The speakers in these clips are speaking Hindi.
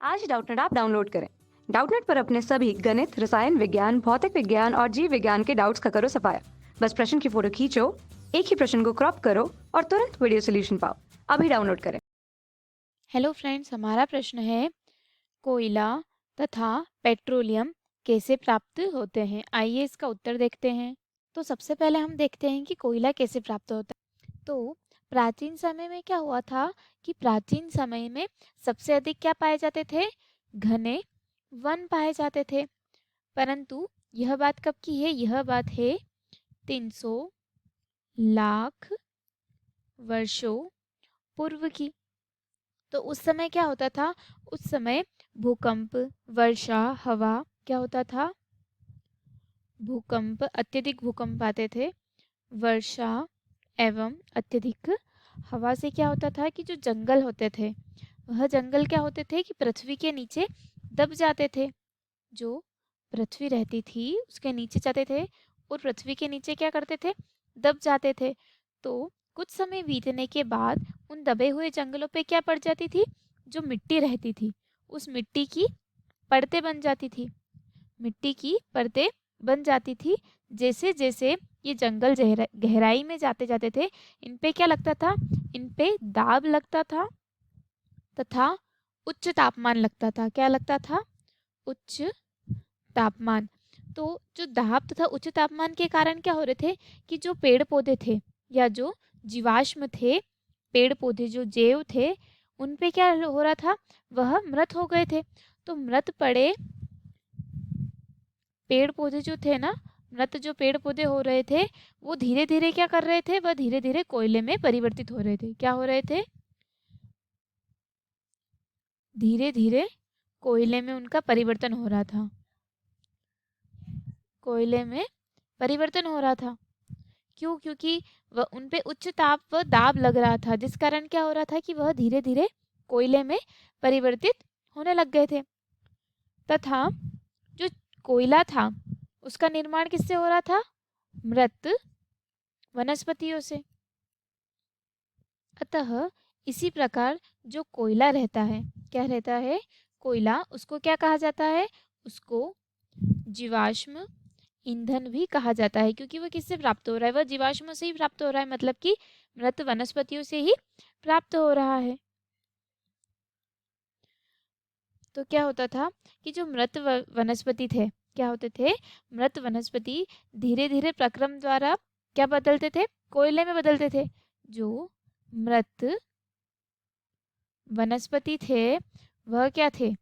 आज डाउटनेट आप डाउनलोड करें। डाउटनेट पर अपने सभी गणित, रसायन विज्ञान, भौतिक विज्ञान और जीव विज्ञान के डाउट्स का करो सफाया। बस प्रश्न की फोटो खींचो, एक ही प्रश्न को क्रॉप करो और तुरंत वीडियो सोल्यूशन पाओ। अभी डाउनलोड करें। हेलो फ्रेंड्स, हमारा प्रश्न है कोयला तथा पेट्रोलियम कैसे प्राप्त होते हैं। आइए इसका उत्तर देखते हैं। तो सबसे पहले हम देखते हैं कि कोयला कैसे प्राप्त होता है। तो प्राचीन समय में क्या हुआ था कि प्राचीन समय में सबसे अधिक क्या पाए जाते थे? घने वन पाए जाते थे। परंतु यह बात कब की है? यह बात है 300 लाख वर्षों पूर्व की। तो उस समय क्या होता था? उस समय भूकंप, वर्षा, हवा क्या होता था? भूकंप, अत्यधिक भूकंप आते थे। वर्षा एवं अत्यधिक हवा से क्या होता था कि जो जंगल होते थे वह जंगल क्या होते थे कि पृथ्वी के नीचे दब जाते थे। जो पृथ्वी रहती थी उसके नीचे जाते थे और पृथ्वी के नीचे क्या करते थे? दब जाते थे। तो कुछ समय बीतने के बाद उन दबे हुए जंगलों पे क्या पड़ जाती थी? जो मिट्टी रहती थी उस मिट्टी की परतें बन जाती थी। मिट्टी की परतें बन जाती थी। जैसे जैसे ये जंगल गहराई में जाते जाते थे, इन पे क्या लगता था? इन पे दाब लगता था तथा उच्च तापमान लगता था। क्या लगता था? उच्च तापमान। तो जो दाब तथा उच्च तापमान के कारण क्या हो रहे थे कि जो पेड़ पौधे थे या जो जीवाश्म थे, पेड़ पौधे जो जैव थे, उन पे क्या हो रहा था? वह मृत हो गए थे। तो मृत पड़े पेड़ पौधे जो थे ना, मृत जो पेड़ पौधे हो रहे थे, वो धीरे धीरे क्या कर रहे थे? वह धीरे धीरे कोयले में परिवर्तित हो रहे थे। क्या हो रहे थे? धीरे धीरे कोयले में उनका परिवर्तन हो रहा था। कोयले में परिवर्तन हो रहा था। क्यों? क्योंकि वह उन पे उच्च ताप व दाब लग रहा था, जिस कारण क्या हो रहा था कि वह धीरे धीरे कोयले में परिवर्तित होने लग गए थे। तथा जो कोयला था उसका निर्माण किससे हो रहा था? मृत वनस्पतियों से। अतः इसी प्रकार जो कोयला रहता है, क्या रहता है? कोयला, उसको क्या कहा जाता है? उसको जीवाश्म ईंधन भी कहा जाता है, क्योंकि वह किससे प्राप्त हो रहा है? वह जीवाश्म से ही प्राप्त हो रहा है, मतलब कि मृत वनस्पतियों से ही प्राप्त हो रहा है। तो क्या होता था कि जो मृत वनस्पति थे, क्या होते थे? मृत वनस्पति धीरे धीरे प्रक्रम द्वारा क्या बदलते थे? कोयले में बदलते थे। जो मृत वनस्पति थे वह क्या थे?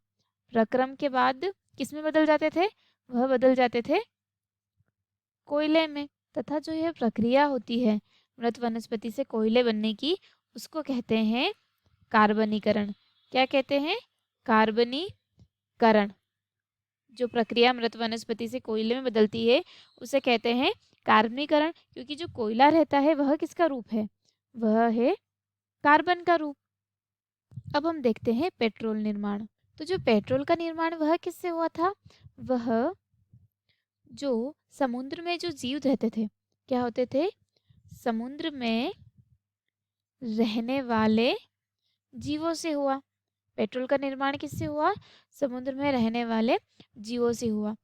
प्रक्रम के बाद किस में बदल जाते थे? वह बदल जाते थे कोयले में। तथा जो यह प्रक्रिया होती है मृत वनस्पति से कोयले बनने की, उसको कहते हैं कार्बनीकरण। क्या कहते हैं? कार्बनीकरण। जो प्रक्रिया मृत वनस्पति से कोयले में बदलती है उसे कहते हैं कार्बनीकरण, क्योंकि जो कोयला रहता है वह किसका रूप है? वह है कार्बन का रूप। अब हम देखते हैं पेट्रोल निर्माण। तो जो पेट्रोल का निर्माण वह किससे हुआ था? वह जो समुद्र में जो जीव रहते थे, क्या होते थे? समुद्र में रहने वाले जीवों से हुआ। पेट्रोल का निर्माण किससे हुआ? समुद्र में रहने वाले जीवों से हुआ।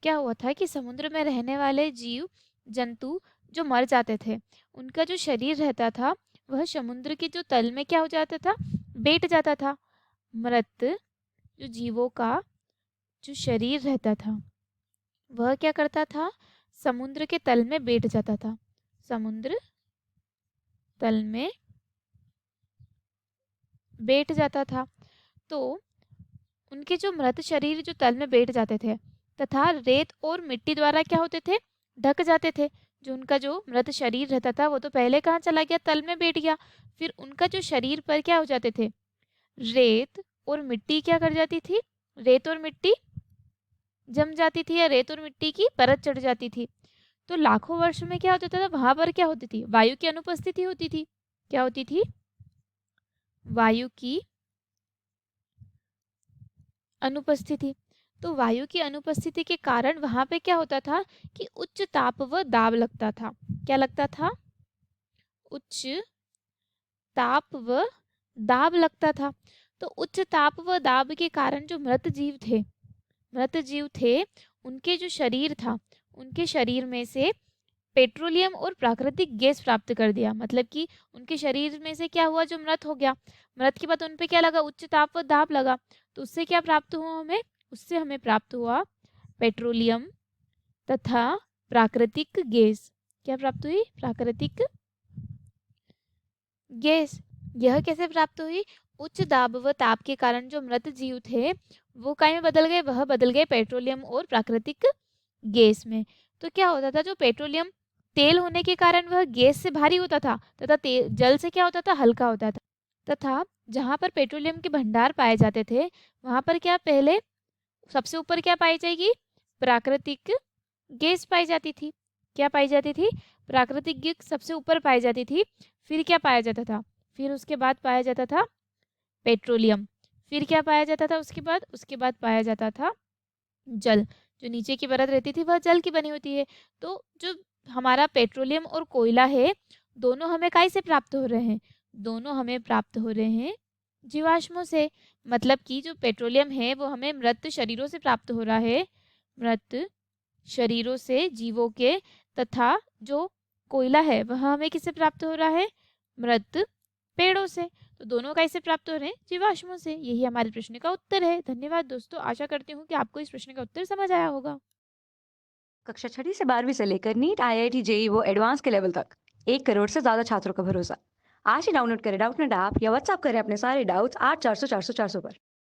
क्या हुआ था कि समुद्र में रहने वाले जीव जंतु जो मर जाते थे, उनका जो शरीर रहता था वह समुद्र के जो तल में क्या हो जाता था? बैठ जाता था। मृत जो जीवों का जो शरीर रहता था वह क्या करता था? समुद्र के तल में बैठ जाता था। समुद्र तल में बैठ जाता था। तो उनके जो मृत शरीर जो तल में बैठ जाते थे तथा रेत और मिट्टी द्वारा क्या होते थे? ढक जाते थे। जो उनका जो मृत शरीर रहता था वो तो पहले कहाँ चला गया? तल में बैठ गया। फिर उनका जो शरीर पर क्या हो जाते थे? रेत और मिट्टी क्या कर जाती थी? रेत और मिट्टी जम जाती थी या रेत और मिट्टी की परत चढ़ जाती थी। तो लाखों वर्ष में क्या होता था? वहां पर क्या होती थी? वायु की अनुपस्थिति होती थी। क्या होती थी? वायु की अनुपस्थिति। तो वायु की अनुपस्थिति के कारण वहां पे क्या होता था कि उच्च ताप व दाब लगता था। क्या लगता था? उच्च ताप व दाब लगता था। तो उच्च ताप व दाब के कारण जो मृत जीव थे उनके जो शरीर था, उनके शरीर में से पेट्रोलियम और प्राकृतिक गैस प्राप्त कर दिया। मतलब कि उनके शरीर में से क्या हुआ, जो मृत हो गया, मृत के बाद उन पे क्या लगा, उच्च ताप व दाब लगा, तो उससे क्या प्राप्त हुआ हमें, उससे हमें प्राप्त हुआ पेट्रोलियम तथा प्राकृतिक गैस। क्या प्राप्त हुई, प्राकृतिक गैस। यह कैसे प्राप्त हुई, उच्च दाब व ताप के कारण जो मृत जीव थे वो काय में बदल गए, वह बदल गए पेट्रोलियम और प्राकृतिक गैस में। तो क्या होता था, जो पेट्रोलियम तेल होने के कारण वह गैस से भारी होता था तथा जल से क्या होता था, हल्का होता था। तथा जहाँ पर पेट्रोलियम के भंडार पाए जाते थे वहाँ पर क्या, पहले सबसे ऊपर क्या पाई जाएगी, प्राकृतिक गैस पाई जाती थी। क्या पाई जाती थी, प्राकृतिक गैस सबसे ऊपर पाई जाती थी। फिर क्या पाया जाता था, फिर उसके बाद पाया जाता था पेट्रोलियम। फिर क्या पाया जाता था, उसके बाद पाया जाता था जल। जो नीचे की परत रहती थी वह जल की बनी होती है। तो जो हमारा पेट्रोलियम और कोयला है, दोनों हमें काय से प्राप्त हो रहे हैं, दोनों हमें प्राप्त हो रहे हैं जीवाश्मों से। मतलब कि जो पेट्रोलियम है वो हमें मृत शरीरों से प्राप्त हो रहा है, मृत शरीरों से जीवों के। तथा जो कोयला है वह हमें किससे प्राप्त हो रहा है, मृत पेड़ों से। तो दोनों कैसे प्राप्त हो रहे हैं, जीवाश्मों से। यही हमारे प्रश्न का उत्तर है। धन्यवाद दोस्तों, आशा करती हूँ कि आपको इस प्रश्न का उत्तर समझ आया होगा। कक्षा 6वीं से 12वीं से लेकर नीट, आईआईटी, जेई वो एडवांस के लेवल तक 1 करोड़ से ज्यादा छात्रों का भरोसा। आज ही डाउनलोड करें डाउटनेट ऐप या व्हाट्सएप करें अपने सारे डाउट्स 8400 400 400 पर।